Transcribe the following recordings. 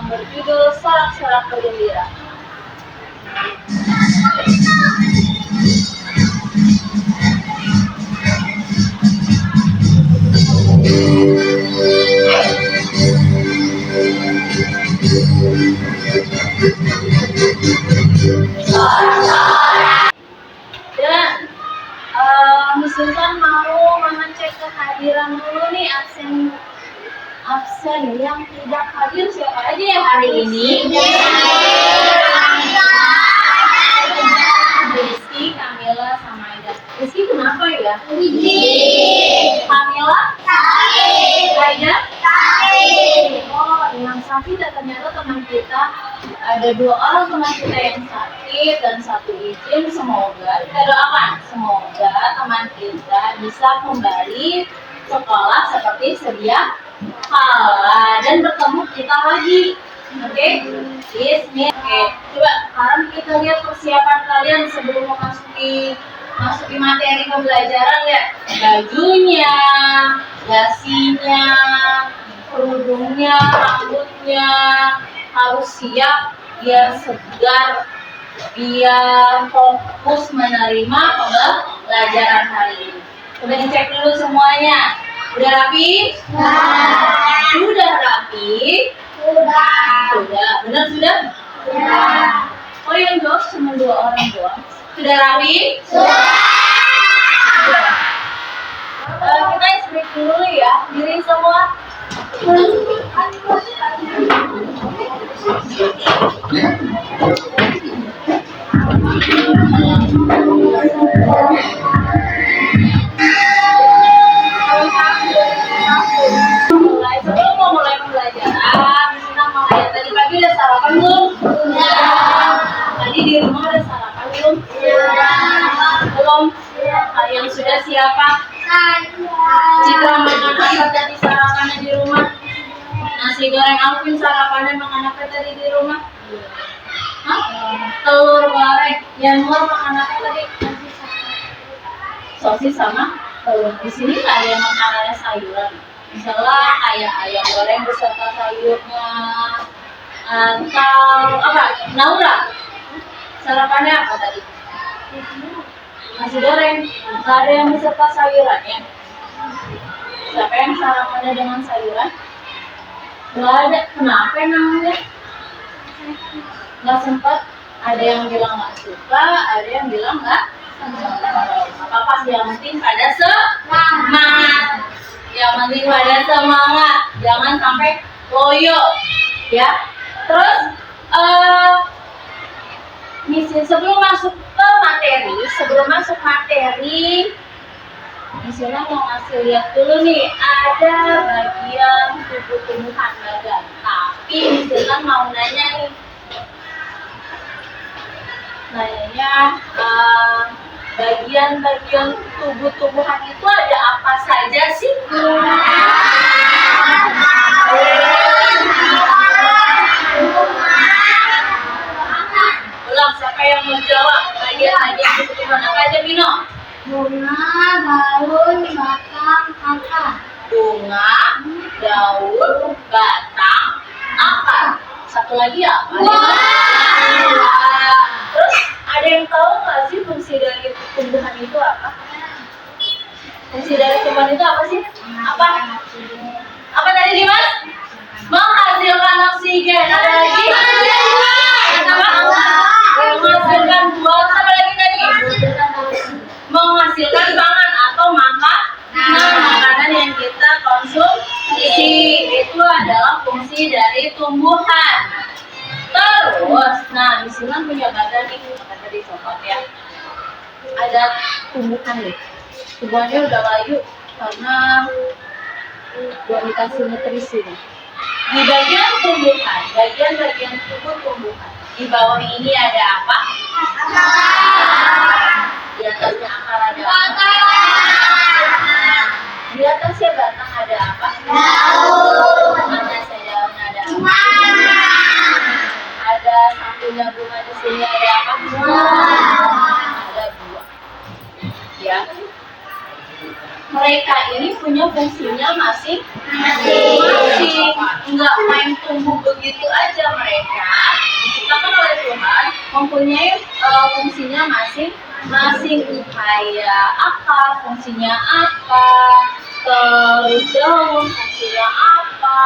berjudul Sorak-Sorak Bergembira. Dan Miss Intan mau mengecek kehadiran dulu nih absen yang tidak hadir siapa aja ya hari ini? Rizky, Kamila, sama Aida. Rizky kenapa ya? Kamila? Aida? Oh, yang sakit ternyata teman kita. Ada 2 orang teman kita yang sakit dan 1 izin. Semoga kita doakan, semoga teman kita bisa kembali sekolah seperti sedia kala dan bertemu kita lagi. Oke? Bismillah. Oke, coba sekarang kita lihat persiapan kalian sebelum memasuki materi pembelajaran ya. Bajunya, dasinya, kerudungnya, rambutnya harus siap biar segar, biar fokus menerima pembelajaran hari ini. Coba dicek dulu semuanya. Udah rapi? Sudah rapi? Sudah. Benar sudah? Oh yang jawab cuma 2 orang doang. Sudah rapi? Sudah. Kita break dulu ya. Diri semua. Sebelum mau mulai pembelajaran, kita mau lihat tadi pagi udah sarapan belum? Sudah. Tadi di rumah udah sarapan belum? Sudah. Belum? Yang sudah siapa? Citra makan apa tadi sarapannya di rumah? Nasi goreng. Alvin sarapannya makan apa tadi di rumah? Hah? Telur goreng. Yanwar makan apa tadi? Sosis sama telur. Di sini nggak ada yang makanannya sayuran. Misalnya kayak ayam goreng beserta sayurnya, atau apa? Naura sarapannya apa tadi? Nasi goreng. Nggak ada yang beserta sayurannya. Siapa yang sarapannya dengan sayuran? Nggak ada. Kenapa namanya? Nggak sempat. Ada yang bilang nggak suka, ada yang bilang nggak apa-apa sih, yang penting pada semangat. Yang penting pada semangat, jangan sampai loyo ya. Terus misi sebelum masuk materi, misalnya mau ngasih lihat dulu nih, ada bagian tubuh-tubuhan badan. Tapi misalnya mau nanya nih, bagian-bagian tubuh-tubuhan itu ada apa saja sih? Ulang, siapa yang mau jawab? Bagian-bagian tubuh-tubuhan apa aja, Bino? Bunga, daun, batang, akar. Bunga, daun, batang, akar. Satu lagi apa? Terus ada yang tahu nggak sih fungsi dari tumbuhan itu apa? Fungsi dari tumbuhan itu apa sih? Apa tadi Dimas? Menghasilkan oksigen. Ada lagi? Menghasilkan buah. Apa lagi tadi? Menghasilkan pangan atau makanan yang kita konsumsi. Itu adalah fungsi dari tumbuhan. Terus, di sini punya badan nih, kata dicopot ya. Ada tumbuhan nih. Tumbuhannya udah layu karena buat dikasih nutrisi nih. Di bagian tumbuhan, bagian tubuh tumbuhan. Di bawah ini ada apa? Di atasnya akar ada apa? Di atasnya batang ada apa? Daun. Atasnya daun ada apa? Ada sampulnya bunga di sini ada apa? Ada buah. Ya. mereka ini punya fungsinya masing-masing. Nggak main tumbuh begitu aja mereka. Diciptakan oleh Tuhan mempunyai fungsinya masing-masing. Kayak akar fungsinya apa, terus daun fungsinya apa,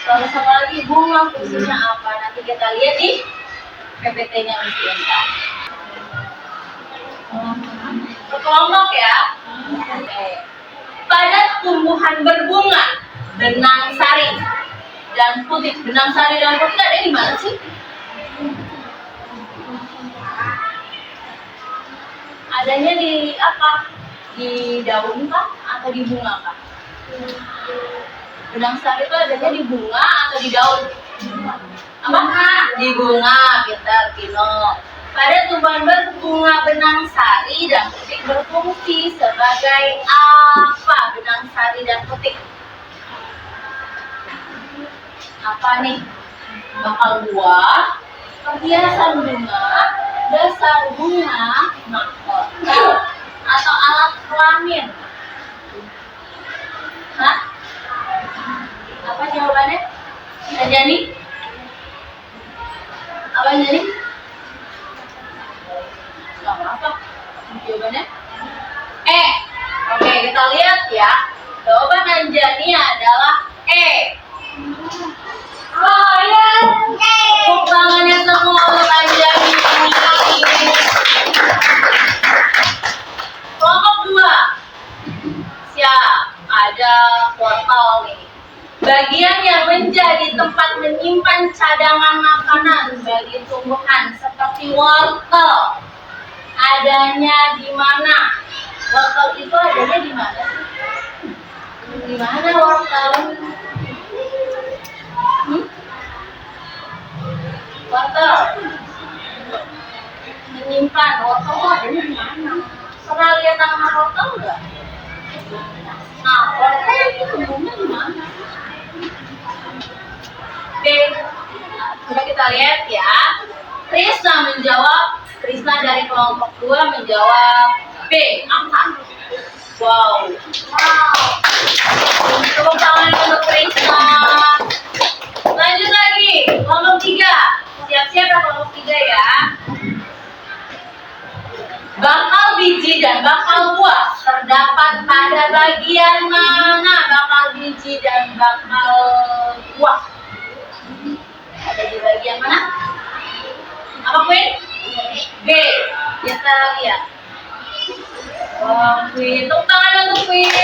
terus apa lagi bunga fungsinya apa. Nanti kita lihat di PPT-nya Miss Intan. Kelompok ya. Pada tumbuhan berbunga, benang sari dan putih. Benang sari dan putih ada di mana sih? Adanya di apa? Di daun kah atau di bunga kah? Benang sari itu adanya di bunga atau di daun? Apa? Di bunga, pintar Kino. Pada tumbuhan berbunga, benang sari dan putih berfungsi sebagai apa? Benang sari dan putih apa nih? Bakal buah, perhiasan bunga, dasar bunga, mahkota, atau alat kelamin. Hah? Apa jawabannya? Jadi? Apa jadi? Apa jawabannya? Oke, kita lihat ya. Jawaban Anjani adalah E. Oh ya, tepuk tangannya semua untuk Anjani. Kelompok 2. Siap, ada wortel nih. Bagian yang menjadi tempat menyimpan cadangan makanan bagi tumbuhan seperti wortel. Adanya di mana? Wortel itu adanya di mana sih? Di mana wortel? Wortel menyimpan wortel adanya di mana? Pernah lihat tanaman wortel enggak? Nah, wortel itu tumbuhnya di mana? Oke, coba kita lihat ya. Krisna menjawab. Krisna dari kelompok 2 menjawab B. Apa? Wow. Tepuk tangan untuk Krisna. Lanjut lagi, kelompok 3. Siap-siap ya kelompok 3 ya. Bakal biji dan bakal buah terdapat pada bagian mana? Bakal biji dan bakal buah ada di bagian mana? Apa Queen? B. Kita lihat. Wah, Queen. Tepuk tangan untuk Queen.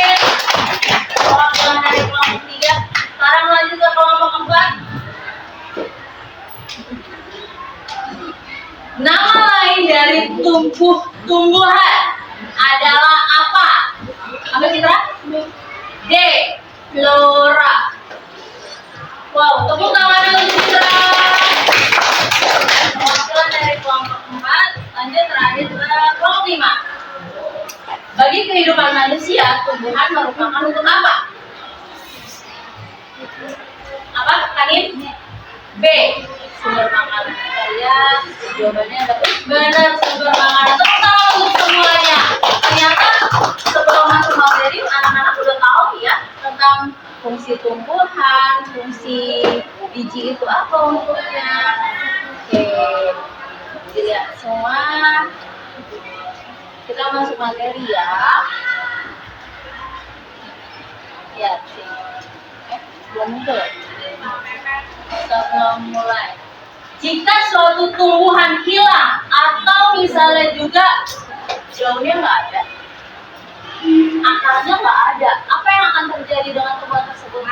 Kelompok dari kelompok 3. Sekarang lanjut ke kelompok 4. Nama lain dari tumbuhan adalah apa? Apa Citra? D. Flora. Wow, tepuk tangan untuk Citra. Perwakilan dari kelompok 4. Lanjut terakhir ke kelompok 5. Bagi kehidupan manusia, tumbuhan merupakan untuk apa? Apa? Kanin? B. Sumber makanan. Kita lihat jawabannya ada benar, sumber makanan. Tepuk tangan untuk semuanya. Ternyata sebelum masuk materi, anak-anak udah tahu ya tentang fungsi tumbuhan, fungsi biji itu apa untuknya. Oke, dilihat semua. Kita masuk materi ya. Lihat sih. Belum muncul. Sebelum mulai. Jika suatu tumbuhan hilang atau misalnya juga daunnya nggak ada, akarnya nggak ada, apa yang akan terjadi dengan tumbuhan tersebut?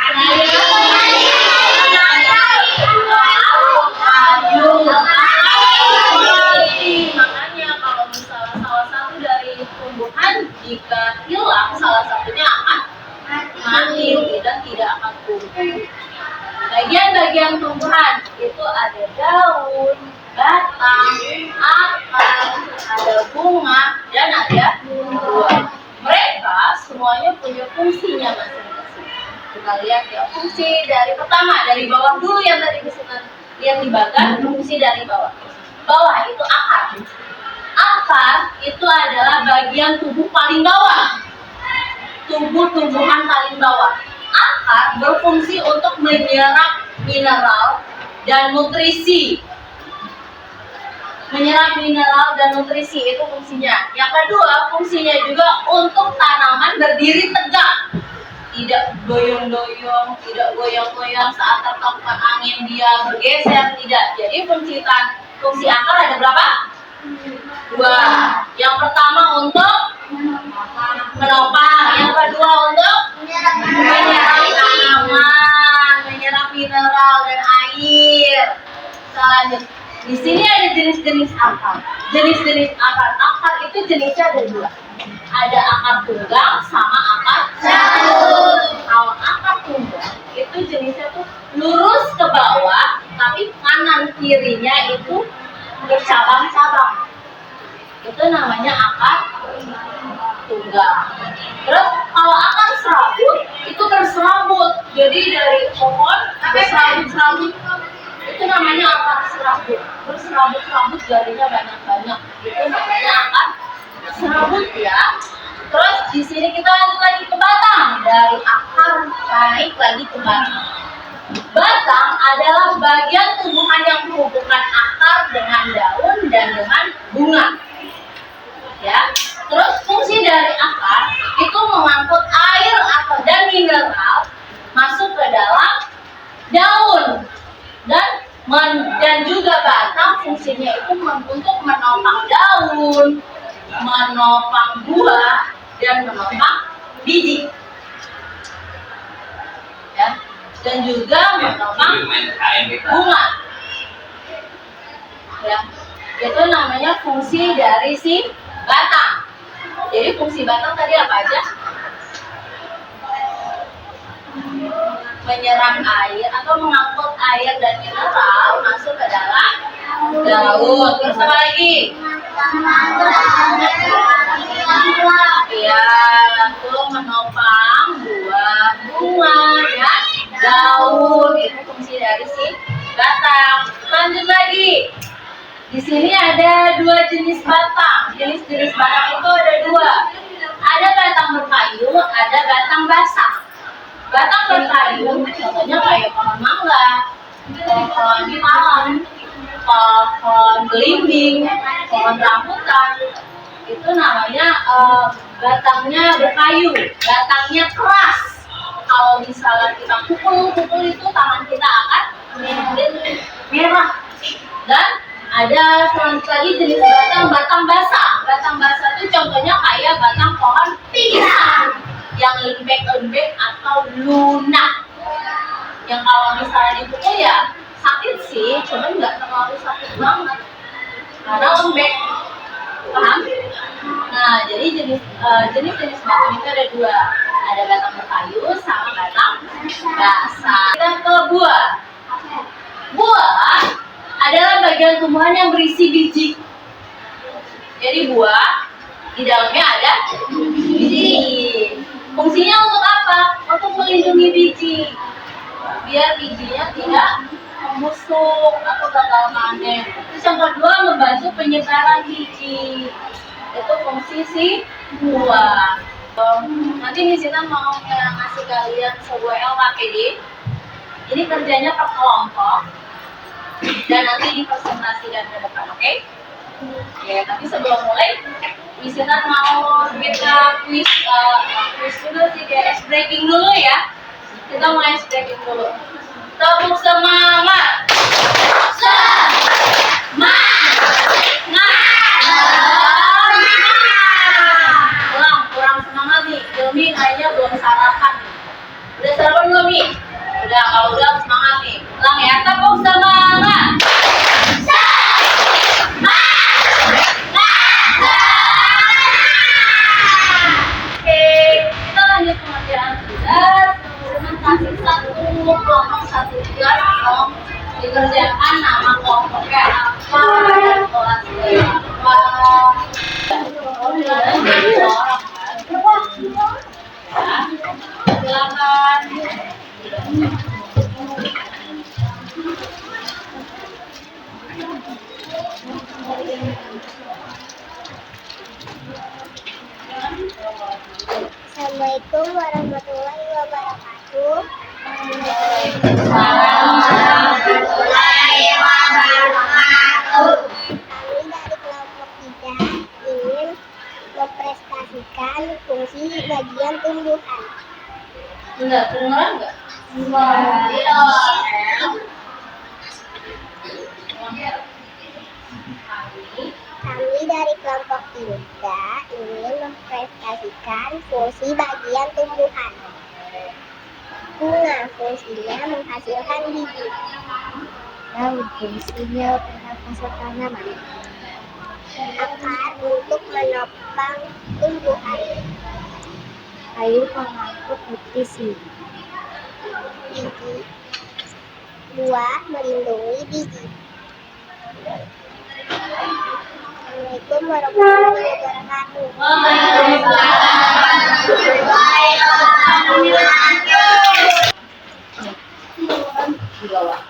Makanya kalau misalnya salah satu dari tumbuhan jika hilang, salah satunya akan mati dan tidak akan tumbuh. Bagian-bagian tumbuhan itu ada daun, batang, akar, ada bunga, dan ada buah. Mereka semuanya punya fungsinya masing-masing. Kita lihat ya, fungsi dari pertama, dari bawah dulu yang tadi kita lihat di bagan, fungsi dari bawah. Bawah itu akar. Akar itu adalah bagian tubuh paling bawah. tumbuhan paling bawah. Akar berfungsi untuk menyerap mineral dan nutrisi. Menyerap mineral dan nutrisi itu fungsinya. Yang kedua, fungsinya juga untuk tanaman berdiri tegak. Tidak goyang-goyang, tidak goyang-goyang saat tertempat angin dia bergeser, tidak. Jadi fungsi akar ada berapa? Dua. Yang pertama untuk menopang, yang kedua untuk menyerap tanaman, menyerap mineral dan air. Selanjutnya, di sini ada jenis-jenis akar. Jenis-jenis akar itu jenisnya ada dua. Ada akar tunggang sama akar cabut. Kalau akar tunggang itu jenisnya tuh lurus ke bawah, tapi kanan kirinya itu bercabang-cabang. Itu namanya akar tunggang. Terus kalau akar serabut itu berserabut. Jadi dari pohon berserabut-serabut. Itu namanya akar serabut. Berserabut-serabut jadinya banyak-banyak. Itu namanya akar serabut ya. Terus di sini kita lanjut lagi ke batang. Dari akar naik lagi ke batang. Batang adalah bagian tumbuhan yang menghubungkan akar dengan daun dan dengan bunga. Ya. Terus fungsi dari akar itu mengangkut air dan mineral masuk ke dalam daun. Dan juga batang fungsinya itu untuk menopang daun, menopang buah, dan menopang biji. Ya. Dan juga menopang bunga. Ya. Itu namanya fungsi dari si batang. Jadi fungsi batang tadi apa aja? Menyerap air atau mengangkut air dan mineral masuk ke dalam daun. Terus apa lagi? Ya, itu menopang buah, bunga, ya, daun. Itu fungsi dari si batang. Lanjut lagi. Di sini ada dua jenis batang. Jenis-jenis batang itu ada dua. Ada batang berkayu, ada batang basah. Batang berkayu contohnya kayak pohon mangga, pohon palem, pohon belimbing, pohon rambutan. Itu namanya batangnya berkayu, batangnya keras. Kalau misalnya kita pukul itu tangan kita akan merah. Dan ada selanjutnya lagi jenis batang basah. Batang basah itu contohnya kayak batang pohon pisang yang lembek-lembek atau lunak. Yang kalau misalnya dipukul ya sakit sih, cuman nggak terlalu sakit banget karena lembek. Paham? Nah, jadi jenis-jenis batang itu ada dua. Ada batang berkayu sama batang basah. Kita ke buah. Buah adalah bagian tumbuhan yang berisi biji. Jadi buah di dalamnya ada biji. Fungsinya untuk apa? Untuk melindungi biji. Biar bijinya tidak membusuk atau gagal panen. Terus yang kedua, membantu penyebaran biji. Itu fungsi si buah. Nanti Miss Sita mau ngasih kalian sebuah LKPD. Ini kerjanya per kelompok. Dan nanti dipresentasikan ke depan, oke? Ya, tapi sebelum mulai, Miss Sita mau kita quiz dulu sih, kayak ice breaking dulu ya. Kita mau ice breaking dulu. Tepuk semangat. Kurang semangat nih. Ilmi kayaknya belum sarapan. Udah sarapan belum nih? Udah, kalau udah semangat nih. Ulang ya, tepuk semangat. Oke, kita lanjut pengerjaan tugas. Kasih satu kelompok satu tugas, tolong dikerjakan nama kelompoknya apa dan kelasnya apa. Dan jadi seorang kan. Ya, silakan. Assalamualaikum warahmatullahi wabarakatuh. Waalaikumsalam warahmatullahi wabarakatuh. Kami dari kelompok 3 ingin mempresentasikan fungsi bagian tumbuhan. Enggak, kedengeran enggak? Kami dari kelompok 3 ingin mempresentasikan fungsi bagian tumbuhan. Bunga fungsinya menghasilkan biji. Daun fungsinya pernapasan tanaman. Akar untuk menopang tumbuhan. Kayu pengangkut nutrisi. Biji. Buah melindungi biji. Assalamualaikum warahmatullahi wabarakatuh. Di bawah.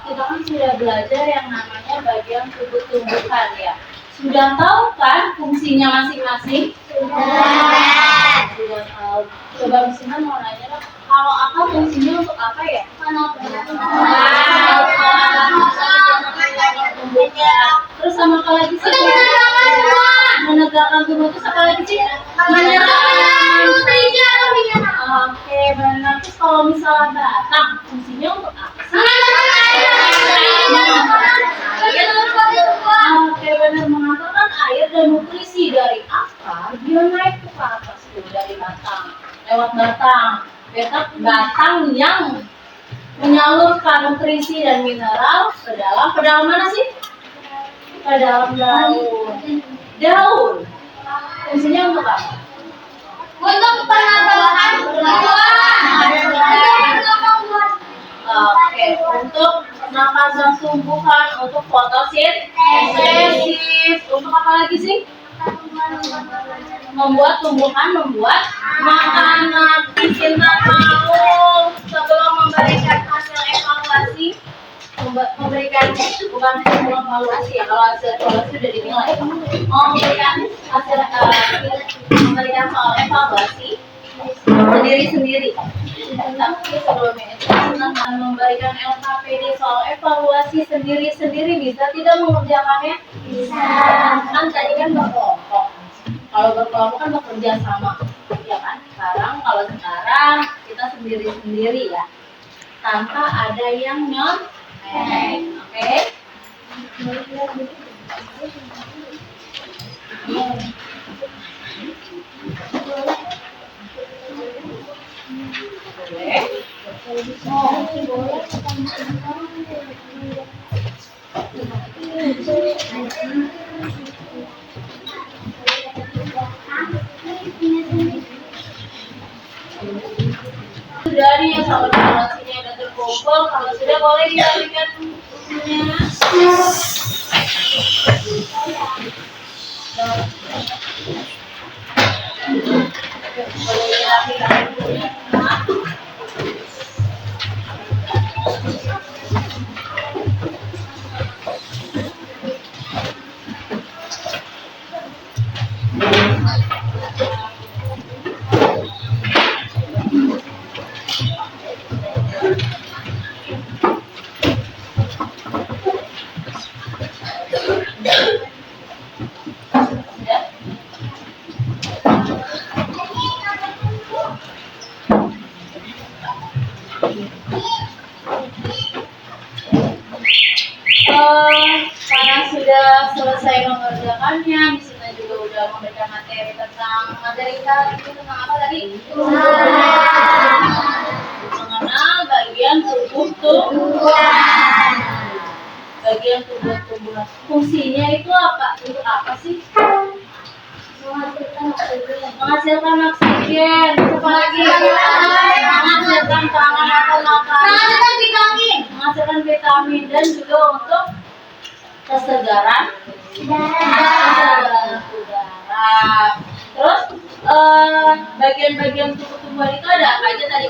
Kita kan sudah belajar yang namanya bagian tubuh tumbuhan ya. Sudah tahu kan fungsinya masing-masing? Sudah tahu. Coba misalnya mau nanya dong, kalau apa fungsinya untuk apa ya? Terus sama apa lagi sih? Menegakkan tubuh itu apa lagi sih? Oke, benar. Terus kalau misalnya batang, fungsinya untuk apa sih? Oke, benar, mengantarkan air dan nutrisi dari akar, dia naik ke atas tuh dari batang, lewat batang. Batang yang menyalurkan nutrisi dan mineral ke dalam mana sih? Ke dalam daun. Daun fungsinya untuk apa? Untuk penambahan Oke, untuk pernapasan tumbuhan, untuk fotosintesis, untuk apa lagi sih? Membuat tumbuhan membuat makanan. Kita mau sebelum memberikan hasil evaluasi, memberikan bukan evaluasi ya, kalau hasil evaluasi sudah dinilai. Memberikan hasil memberikan soal evaluasi sendiri-sendiri. Tapi sebelumnya itu kita akan memberikan LKPD soal evaluasi sendiri-sendiri, bisa tidak mengerjakannya? Bisa. Kan tadi kan berkelompok. Kalau berkelompok kan bekerja sama, ya kan? Kalau sekarang kita sendiri-sendiri ya, tanpa ada yang nyontek. Oke? Sudah nih ya, soal evaluasinya udah terkumpul. Kalau sudah boleh diberikan bukunya. Boleh dirapikan bukunya. Karena sudah selesai mengerjakannya, misalnya juga udah memberikan materi tentang tentang apa tadi? Mengenal bagian tumbuhan. Bagian tumbuhan. Fungsinya itu apa? Untuk apa sih? Menghasilkan oksigen. Apa lagi? Menghasilkan pangan atau makanan. Menghasilkan vitamin dan juga untuk kesegaran udara. Terus bagian-bagian tumbuh-tumbuhan itu ada apa aja tadi?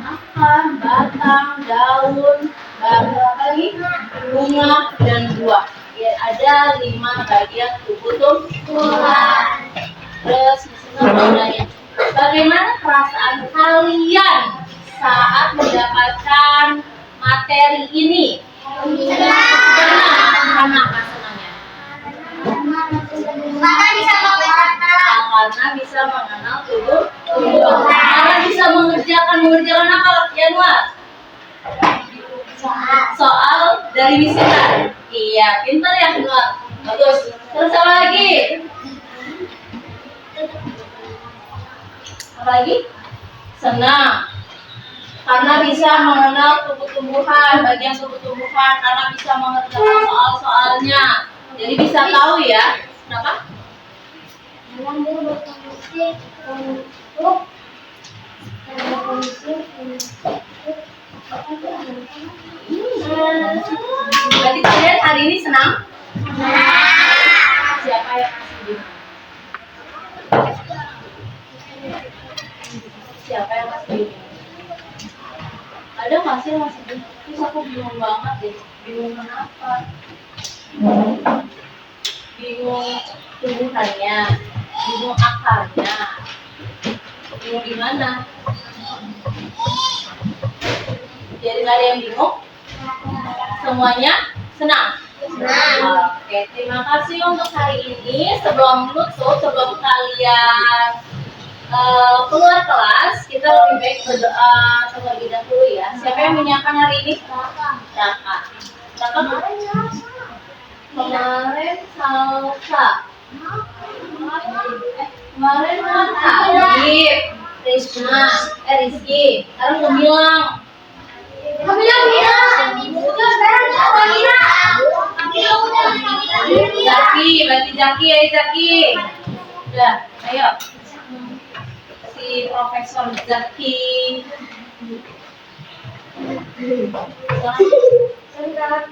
Akar, batang, daun, lagi bunga dan buah. Ya, ada 5 bagian tubuh tumbuhan. Terus misalnya bertanya, bagaimana perasaan kalian saat mendapatkan materi ini? Senang. Karena apa senangnya? Karena bisa mengenal tubuh tumbuhan. Karena bisa mengerjakan apa, Januar? Soal dari misinan. Iya, pintar ya, Januar. Bagus. Terus apa lagi? Apa lagi? Senang. Karena bisa mengenal tumbuh-tumbuhan, bagian tubuh-tumbuhan, karena bisa mengerjakan soal-soalnya. Jadi bisa tahu ya. Kenapa? Berarti kalian hari ini senang? Siapa yang masih bingung? Siapa yang masih bingung? Ada nggak sih yang masih bingung? Terus aku bingung banget deh. Bingung kenapa? Bingung tumbuhannya, bingung akarnya, bingung di mana? Jadi nggak ada yang bingung? Semuanya senang? Oke, terima kasih untuk hari ini. Sebelum menutup, sebelum kalian keluar kelas, kita lebih baik berdoa terlebih dahulu ya. Siapa yang menyiapkan hari ini? Raka. Raka kemarin salsa. Kemarin Habib, Risma, Rizky. Sekarang Gemilang. Zaki, berarti Zaki ya Zaki. Udah, ayo. Si Profesor Zaki. Senang.